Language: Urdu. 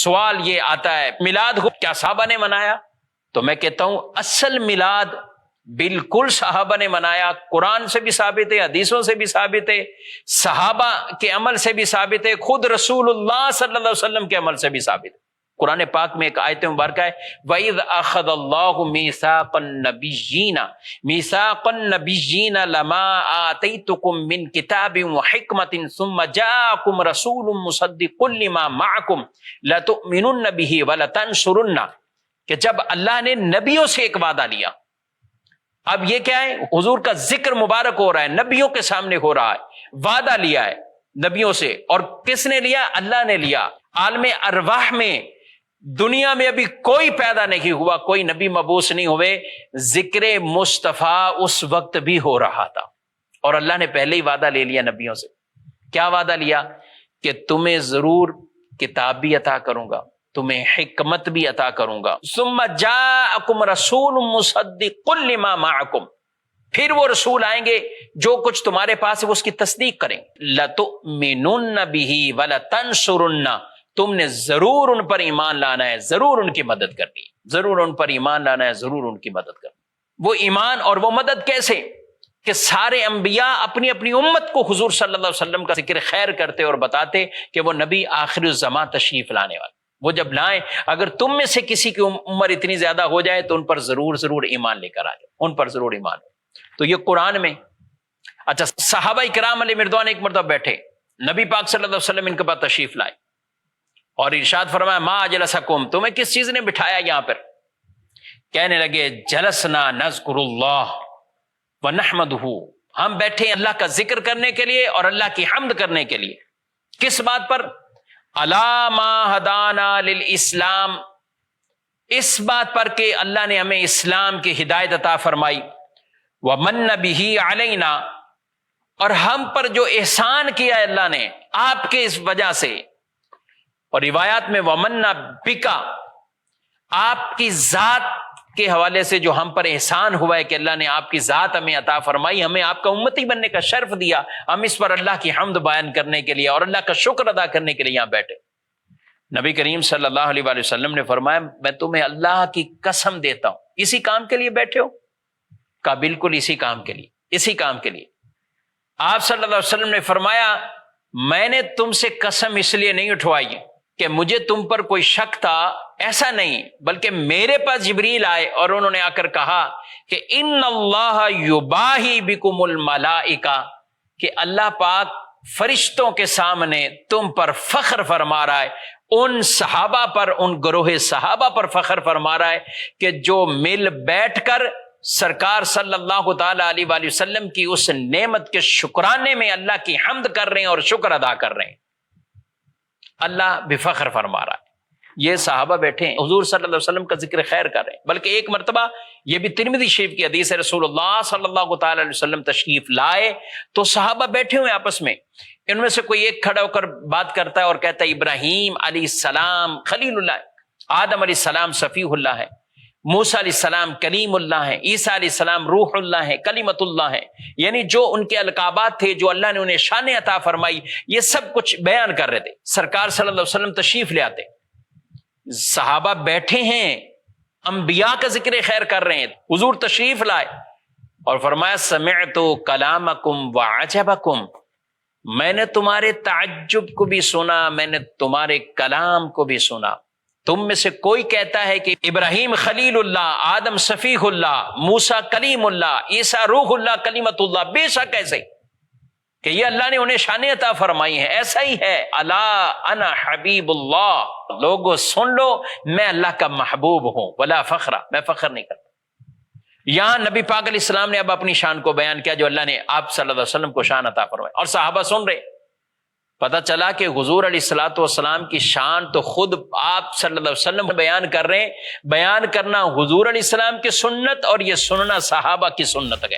سوال یہ آتا ہے میلاد کو کیا صحابہ نے منایا؟ تو میں کہتا ہوں اصل میلاد بالکل صحابہ نے منایا، قرآن سے بھی ثابت ہے، حدیثوں سے بھی ثابت ہے، صحابہ کے عمل سے بھی ثابت ہے، خود رسول اللہ صلی اللہ علیہ وسلم کے عمل سے بھی ثابت ہے۔ قرآن پاک میں ایک آیت مبارکہ ہے وَإِذْ أَخَذَ اللَّهُ مِيثَاقَ النَّبِيِّينَ لَمَا آتَيْتُكُم مِّن كِتَابٍ وَحِكْمَةٍ ثُمَّ جَاءَكُمْ رَسُولٌ مُصَدِّقٌ لِّمَا مَعَكُمْ لَتُؤْمِنُنَّ بِهِ وَلَتَنصُرُنَّهُ، کہ جب اللہ نے نبیوں سے ایک وعدہ لیا، اب یہ کیا ہے؟ حضور کا ذکر مبارک ہو رہا ہے، نبیوں کے سامنے ہو رہا ہے، وعدہ لیا ہے نبیوں سے، اور کس نے لیا؟ اللہ نے لیا۔ عالم ارواح میں دنیا میں ابھی کوئی پیدا نہیں ہوا، کوئی نبی مبعوث نہیں ہوئے، ذکر مصطفیٰ اس وقت بھی ہو رہا تھا، اور اللہ نے پہلے ہی وعدہ لے لیا نبیوں سے۔ کیا وعدہ لیا؟ کہ تمہیں ضرور کتاب بھی عطا کروں گا، تمہیں حکمت بھی عطا کروں گا، ثم جاءکم رسول مصدق لما معکم، پھر وہ رسول آئیں گے جو کچھ تمہارے پاس ہے وہ اس کی تصدیق کریں۔ لتؤمنن به ولتنصرن، تم نے ضرور ان پر ایمان لانا ہے، ضرور ان کی مدد کرنی ہے، ضرور ان پر ایمان لانا ہے، ضرور ان کی مدد کرنی۔ وہ ایمان اور وہ مدد کیسے؟ کہ سارے انبیاء اپنی اپنی امت کو حضور صلی اللہ علیہ وسلم کا ذکر خیر کرتے اور بتاتے کہ وہ نبی آخر الزمان تشریف لانے والے، وہ جب لائیں، اگر تم میں سے کسی کی عمر اتنی زیادہ ہو جائے تو ان پر ضرور ایمان لے کر آ جائے، ان پر ضرور ایمان ہو۔ تو یہ قرآن میں۔ اچھا، صحابہ کرام علیہ مردوان ایک مرتبہ بیٹھے، نبی پاک صلی اللہ علیہ وسلم ان کے پاس تشریف لائے اور ارشاد فرمایا ما اجلسکم، تمہیں کس چیز نے بٹھایا یہاں پر؟ کہنے لگے جلسنا نذکر اللہ ونحمدہ، ہم بیٹھے اللہ کا ذکر کرنے کے لیے اور اللہ کی حمد کرنے کے لیے۔ کس بات پر؟ الا ما ہدانا للاسلام، اس بات پر کہ اللہ نے ہمیں اسلام کی ہدایت عطا فرمائی، ومن بہ علینا، اور ہم پر جو احسان کیا ہے اللہ نے آپ کے اس وجہ سے، اور روایات میں ومن بکا، آپ کی ذات کے حوالے سے جو ہم پر احسان ہوا ہے کہ اللہ نے آپ کی ذات ہمیں عطا فرمائی، ہمیں آپ کا امتی بننے کا شرف دیا، ہم اس پر اللہ کی حمد بیان کرنے کے لیے اور اللہ کا شکر ادا کرنے کے لیے یہاں بیٹھے۔ نبی کریم صلی اللہ علیہ وآلہ وسلم نے فرمایا میں تمہیں اللہ کی قسم دیتا ہوں، اسی کام کے لیے بیٹھے ہو؟ کہا بالکل اسی کام کے لیے، اسی کام کے لیے۔ آپ صلی اللہ علیہ وسلم نے فرمایا میں نے تم سے قسم اس لیے نہیں اٹھوائی کہ مجھے تم پر کوئی شک تھا، ایسا نہیں، بلکہ میرے پاس جبریل آئے اور انہوں نے آ کر کہا کہ ان اللہ یباہی بکم الملائکہ، کہ اللہ پاک فرشتوں کے سامنے تم پر فخر فرما رہا ہے، ان صحابہ پر، ان گروہ صحابہ پر فخر فرما رہا ہے کہ جو مل بیٹھ کر سرکار صلی اللہ تعالی علیہ وآلہ وسلم کی اس نعمت کے شکرانے میں اللہ کی حمد کر رہے ہیں اور شکر ادا کر رہے ہیں۔ اللہ بفخر فرما رہا ہے، یہ صحابہ بیٹھے ہیں حضور صلی اللہ علیہ وسلم کا ذکر خیر کر رہے ہیں۔ بلکہ ایک مرتبہ یہ بھی ترمذی شریف کی حدیث ہے، رسول اللہ صلی اللہ تعالی علیہ وسلم تشریف لائے تو صحابہ بیٹھے ہوئے آپس میں، ان میں سے کوئی ایک کھڑا ہو کر بات کرتا ہے اور کہتا ہے ابراہیم علیہ السلام خلیل اللہ ہے، آدم علیہ السلام صفیہ اللہ ہے، موسیٰ علیہ السلام کلیم اللہ ہے، عیسیٰ علیہ السلام روح اللہ ہے، کلمت اللہ ہے، یعنی جو ان کے القابات تھے، جو اللہ نے انہیں شان عطا فرمائی، یہ سب کچھ بیان کر رہے تھے۔ سرکار صلی اللہ علیہ وسلم تشریف لے آتے، صحابہ بیٹھے ہیں، انبیاء کا ذکر خیر کر رہے ہیں، حضور تشریف لائے اور فرمایا سمعت کلامکم وعجبکم، میں نے تمہارے تعجب کو بھی سنا، میں نے تمہارے کلام کو بھی سنا۔ تم میں سے کوئی کہتا ہے کہ ابراہیم خلیل اللہ، آدم صفیح اللہ، موسیٰ کلیم اللہ، عیسیٰ روح اللہ کلمت اللہ، بے شک ایسے کہ یہ اللہ نے انہیں شان عطا فرمائی ہے، ایسا ہی ہے۔ الا انا حبیب اللہ، لوگو سن لو میں اللہ کا محبوب ہوں، ولا فخرہ، میں فخر نہیں کرتا۔ یہاں نبی پاک علیہ السلام نے اب اپنی شان کو بیان کیا جو اللہ نے آپ صلی اللہ علیہ وسلم کو شان عطا فرمائی، اور صحابہ سن رہے۔ پتہ چلا کہ حضور علیہ الصلوۃ والسلام کی شان تو خود آپ صلی اللہ علیہ وسلم بیان کر رہے ہیں، بیان کرنا حضور علیہ السلام کی سنت اور یہ سننا صحابہ کی سنت ہے۔